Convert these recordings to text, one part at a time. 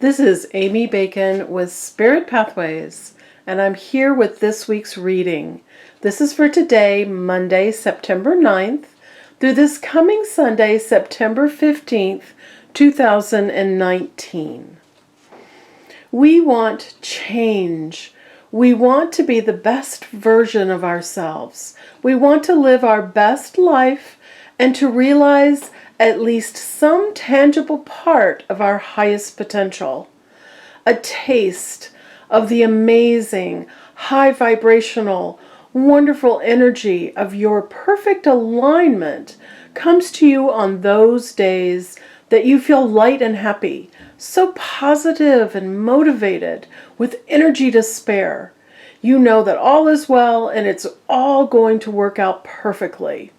This is Amy Bacon with Spirit Pathways, and I'm here with this week's reading. This is for today, Monday, September 9th, through this coming Sunday, September 15th, 2019. We want change. We want to be the best version of ourselves. We want to live our best life and to realize at least some tangible part of our highest potential. A taste of the amazing, high vibrational, wonderful energy of your perfect alignment comes to you on those days that you feel light and happy, so positive and motivated, with energy to spare. You know that all is well and it's all going to work out perfectly.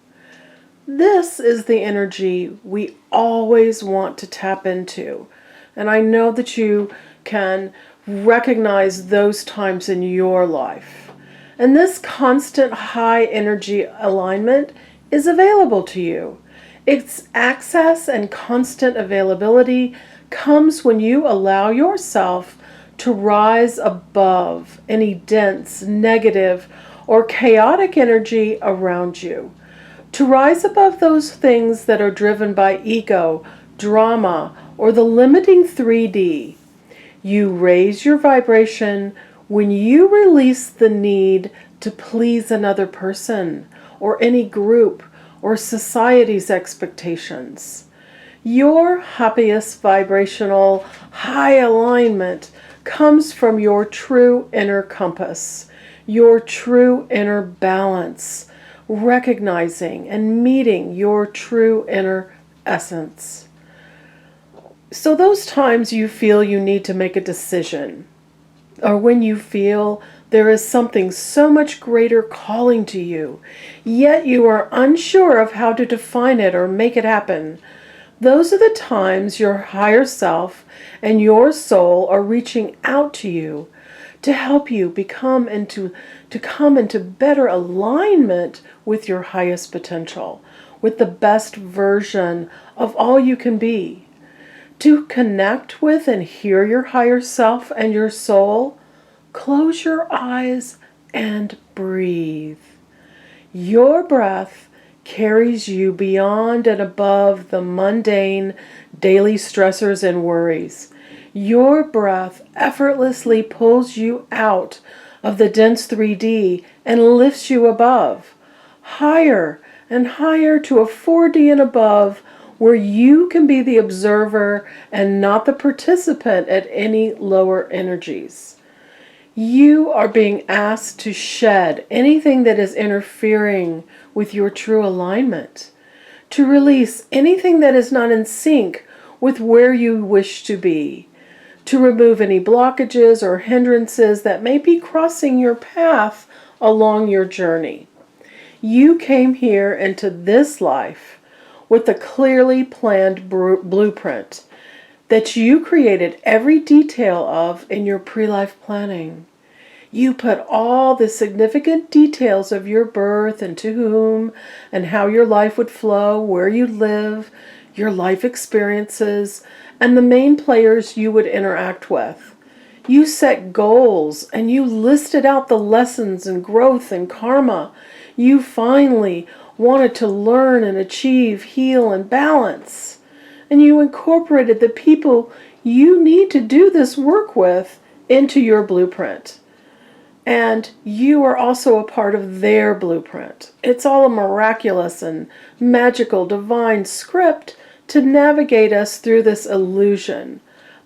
This is the energy we always want to tap into. And I know that you can recognize those times in your life. And this constant high energy alignment is available to you. Its access and constant availability comes when you allow yourself to rise above any dense, negative, or chaotic energy around you. To rise above those things that are driven by ego, drama, or the limiting 3D. You raise your vibration when you release the need to please another person, or any group, or society's expectations. Your happiest vibrational high alignment comes from your true inner compass, your true inner balance, recognizing and meeting your true inner essence. So those times you feel you need to make a decision, or when you feel there is something so much greater calling to you, yet you are unsure of how to define it or make it happen, those are the times your higher self and your soul are reaching out to you to help you come into better alignment with your highest potential, with the best version of all you can be. To connect with and hear your higher self and your soul, close your eyes and breathe. Your breath carries you beyond and above the mundane daily stressors and worries. Your breath effortlessly pulls you out of the dense 3D and lifts you above, higher and higher to a 4D and above, where you can be the observer and not the participant at any lower energies. You are being asked to shed anything that is interfering with your true alignment, to release anything that is not in sync with where you wish to be, to remove any blockages or hindrances that may be crossing your path along your journey. You came here into this life with a clearly planned blueprint that you created every detail of in your pre-life planning. You put all the significant details of your birth and to whom and how your life would flow, where you live, your life experiences, and the main players you would interact with. You set goals and you listed out the lessons and growth and karma you finally wanted to learn and achieve, heal, and balance. And you incorporated the people you need to do this work with into your blueprint. And you are also a part of their blueprint. It's all a miraculous and magical divine script to navigate us through this illusion,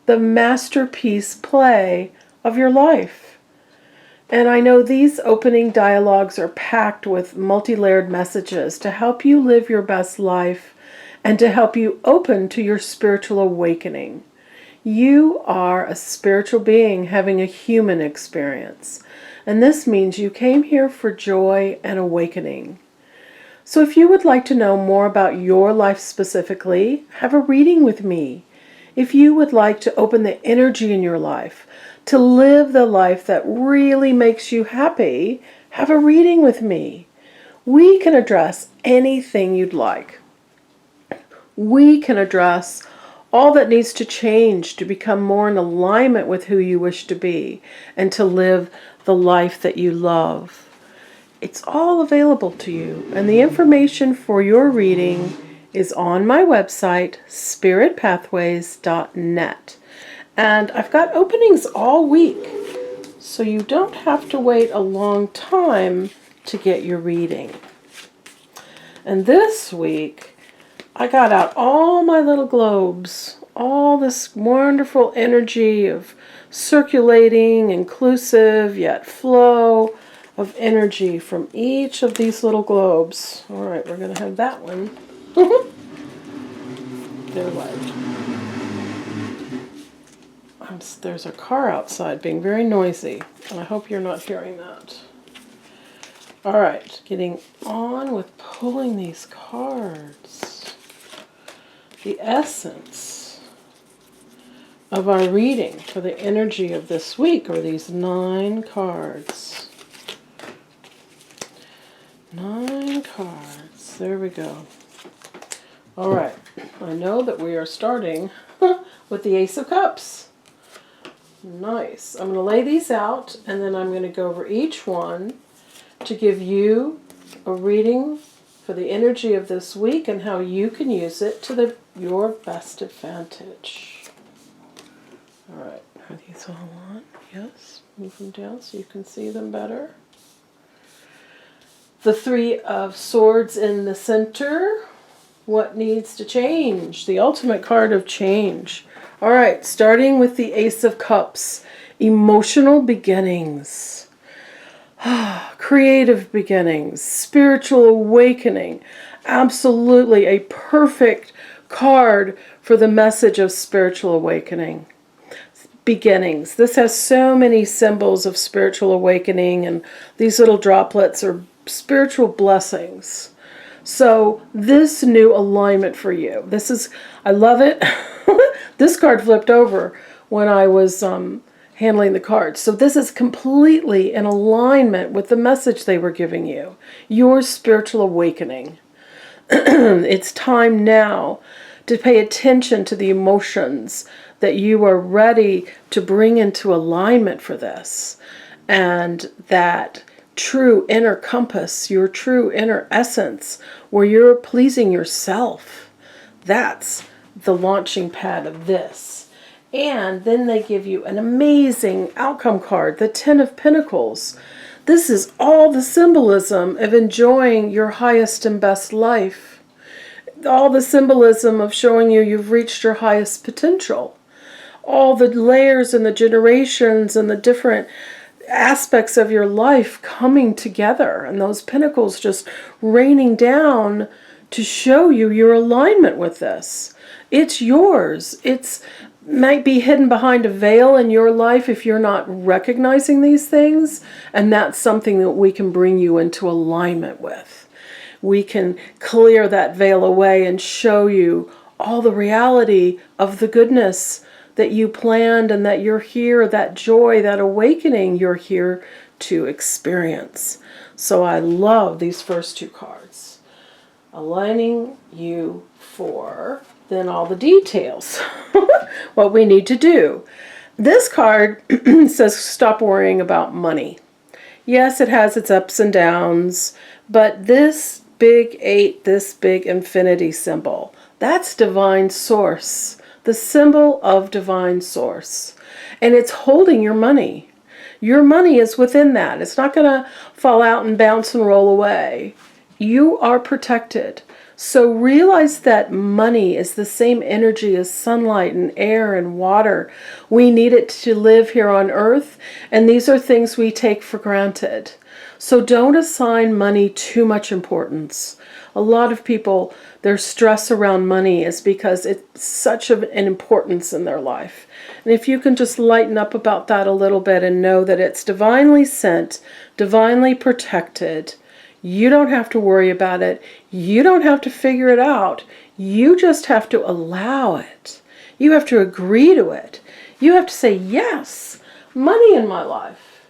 the masterpiece play of your life. And I know these opening dialogues are packed with multi-layered messages to help you live your best life and to help you open to your spiritual awakening. You are a spiritual being having a human experience, and this means you came here for joy and awakening. So if you would like to know more about your life specifically, have a reading with me. If you would like to open the energy in your life, to live the life that really makes you happy, have a reading with me. We can address anything you'd like. We can address all that needs to change to become more in alignment with who you wish to be and to live the life that you love. It's all available to you, and the information for your reading is on my website, spiritpathways.net. And I've got openings all week, so you don't have to wait a long time to get your reading. And this week, I got out all my little globes, all this wonderful energy of circulating, inclusive, yet flow of energy from each of these little globes. All right, we're going to have that one. They're light. There's a car outside being very noisy, and I hope you're not hearing that. All right, getting on with pulling these cards. The essence of our reading for the energy of this week are these 9 cards. 9 cards. There we go. All right. I know that we are starting with the Ace of Cups. Nice. I'm going to lay these out, and then I'm going to go over each one to give you a reading for the energy of this week and how you can use it to your best advantage. All right. Are these all on? Yes. Move them down so you can see them better. The 3 of Swords in the center. What needs to change? The ultimate card of change. All right, starting with the Ace of Cups. Emotional beginnings. Creative beginnings. Spiritual awakening. Absolutely a perfect card for the message of spiritual awakening. Beginnings. This has so many symbols of spiritual awakening, and these little droplets are spiritual blessings. So this new alignment for you. This is, I love it. This card flipped over when I was handling the cards. So this is completely in alignment with the message they were giving you. Your spiritual awakening. It's time now to pay attention to the emotions that you are ready to bring into alignment for this. And that true inner compass, your true inner essence, where you're pleasing yourself. That's the launching pad of this. And then they give you an amazing outcome card, the 10 of Pentacles. This is all the symbolism of enjoying your highest and best life. All the symbolism of showing you've reached your highest potential. All the layers and the generations and the different aspects of your life coming together, and those pentacles just raining down to show you your alignment with this. It's yours. It's might be hidden behind a veil in your life if you're not recognizing these things, and that's something that we can bring you into alignment with. We can clear that veil away and show you all the reality of the goodness that you planned and that you're here, that joy, that awakening you're here to experience. So I love these first 2 cards. Aligning you for then all the details. What we need to do. This card says stop worrying about money. Yes, it has its ups and downs, but this big 8, this big infinity symbol, that's divine source. The symbol of divine source. And it's holding your money. Your money is within that. It's not going to fall out and bounce and roll away. You are protected. So realize that money is the same energy as sunlight and air and water. We need it to live here on earth, and these are things we take for granted. So don't assign money too much importance. A lot of people, their stress around money is because it's such an importance in their life. And if you can just lighten up about that a little bit and know that it's divinely sent, divinely protected, you don't have to worry about it. You don't have to figure it out. You just have to allow it. You have to agree to it. You have to say, yes, money in my life.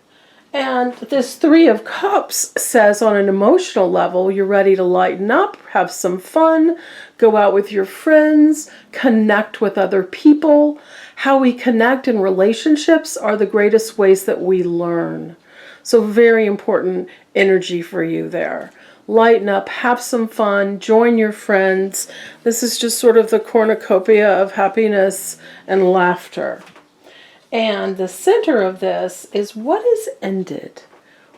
And this 3 of Cups says on an emotional level, you're ready to lighten up, have some fun, go out with your friends, connect with other people. How we connect in relationships are the greatest ways that we learn. So very important energy for you there. Lighten up, have some fun, join your friends. This is just sort of the cornucopia of happiness and laughter. And the center of this is what is ended.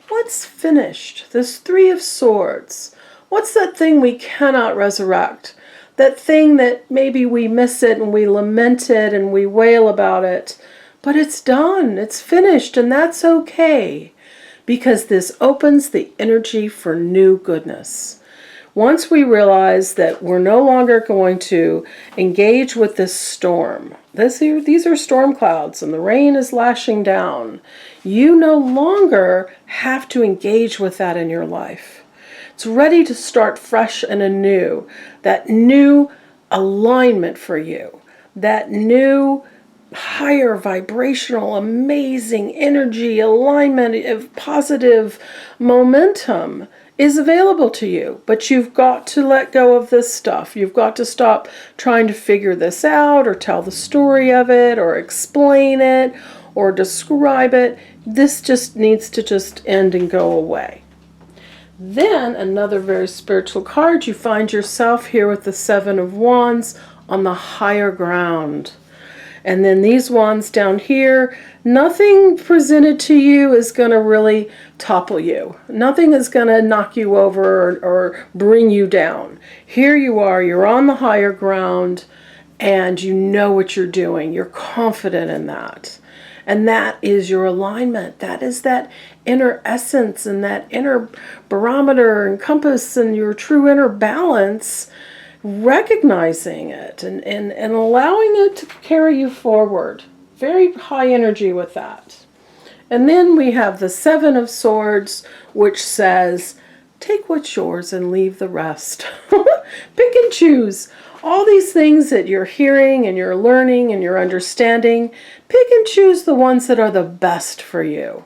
What's finished? This Three of Swords. What's that thing we cannot resurrect? That thing that maybe we miss it and we lament it and we wail about it. But it's done. It's finished, and that's okay. Because this opens the energy for new goodness. Once we realize that we're no longer going to engage with this storm, these are storm clouds and the rain is lashing down, you no longer have to engage with that in your life. It's ready to start fresh and anew, that new alignment for you, that new higher vibrational, amazing energy, alignment of positive momentum is available to you. But you've got to let go of this stuff. You've got to stop trying to figure this out or tell the story of it or explain it or describe it. This just needs to just end and go away. Then another very spiritual card, you find yourself here with the Seven of Wands on the higher ground. And then these wands down here, nothing presented to you is going to really topple you. Nothing is going to knock you over or bring you down. Here you are, you're on the higher ground, and you know what you're doing. You're confident in that. And that is your alignment. That is that inner essence and that inner barometer and compass and your true inner balance, recognizing it and allowing it to carry you forward. Very high energy with that. And then we have the Seven of Swords, which says, take what's yours and leave the rest. Pick and choose. All these things that you're hearing and you're learning and you're understanding, pick and choose the ones that are the best for you.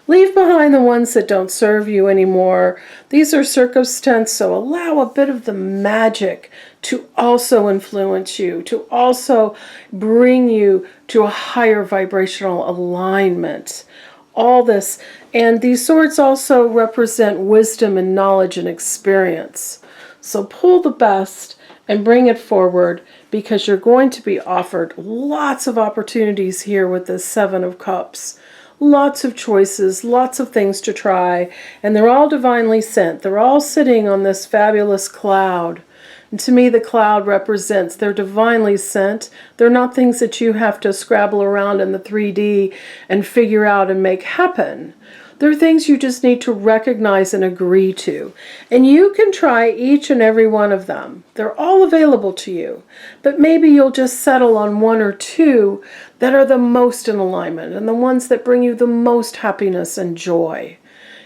Leave behind the ones that don't serve you anymore. These are circumstance, so allow a bit of the magic to also influence you, to also bring you to a higher vibrational alignment. All this, and these swords also represent wisdom and knowledge and experience. So pull the best and bring it forward, because you're going to be offered lots of opportunities here with this Seven of Cups. Lots of choices, lots of things to try, and they're all divinely sent. They're all sitting on this fabulous cloud. And to me, the cloud represents they're divinely sent. They're not things that you have to scrabble around in the 3D and figure out and make happen. They're things you just need to recognize and agree to. And you can try each and every one of them. They're all available to you. But maybe you'll just settle on one or two that are the most in alignment and the ones that bring you the most happiness and joy.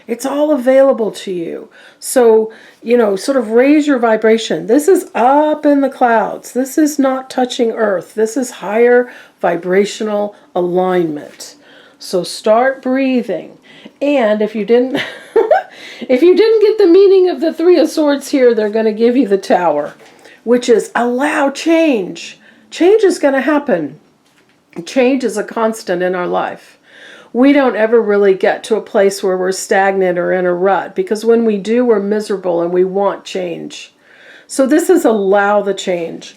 It's all available to you. So, sort of raise your vibration. This is up in the clouds. This is not touching earth. This is higher vibrational alignment. So start breathing. And if you didn't if you didn't get the meaning of the Three of Swords here, they're going to give you the Tower, which is allow change. Change is going to happen. Change is a constant in our life. We don't ever really get to a place where we're stagnant or in a rut, because when we do, we're miserable and we want change. So this is allow the change.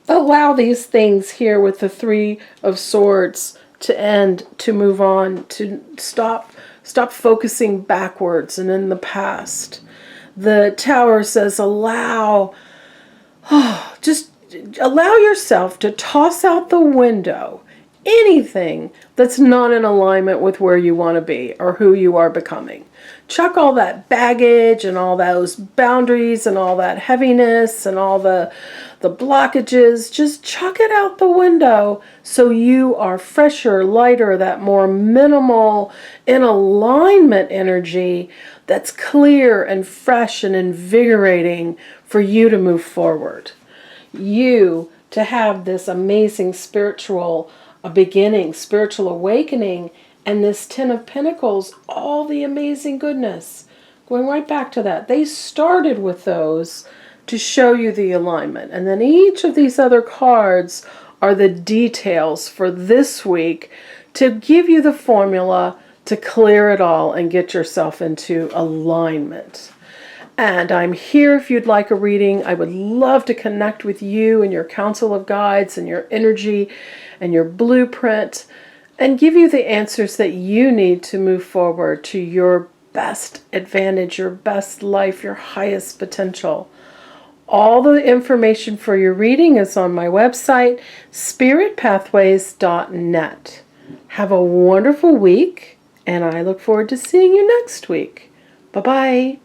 Allow these things here with the Three of Swords to end, to move on, to stop focusing backwards and in the past. The Tower says just allow yourself to toss out the window anything that's not in alignment with where you want to be or who you are becoming. Chuck all that baggage and all those boundaries and all that heaviness and all the blockages. Just chuck it out the window so you are fresher, lighter, that more minimal, in alignment energy that's clear and fresh and invigorating for you to move forward. You to have this amazing spiritual beginning, spiritual awakening, and this Ten of Pentacles, all the amazing goodness. Going right back to that. They started with those to show you the alignment. And then each of these other cards are the details for this week to give you the formula to clear it all and get yourself into alignment. And I'm here if you'd like a reading. I would love to connect with you and your council of guides and your energy and your blueprint and give you the answers that you need to move forward to your best advantage, your best life, your highest potential. All the information for your reading is on my website, spiritpathways.net. Have a wonderful week, and I look forward to seeing you next week. Bye-bye.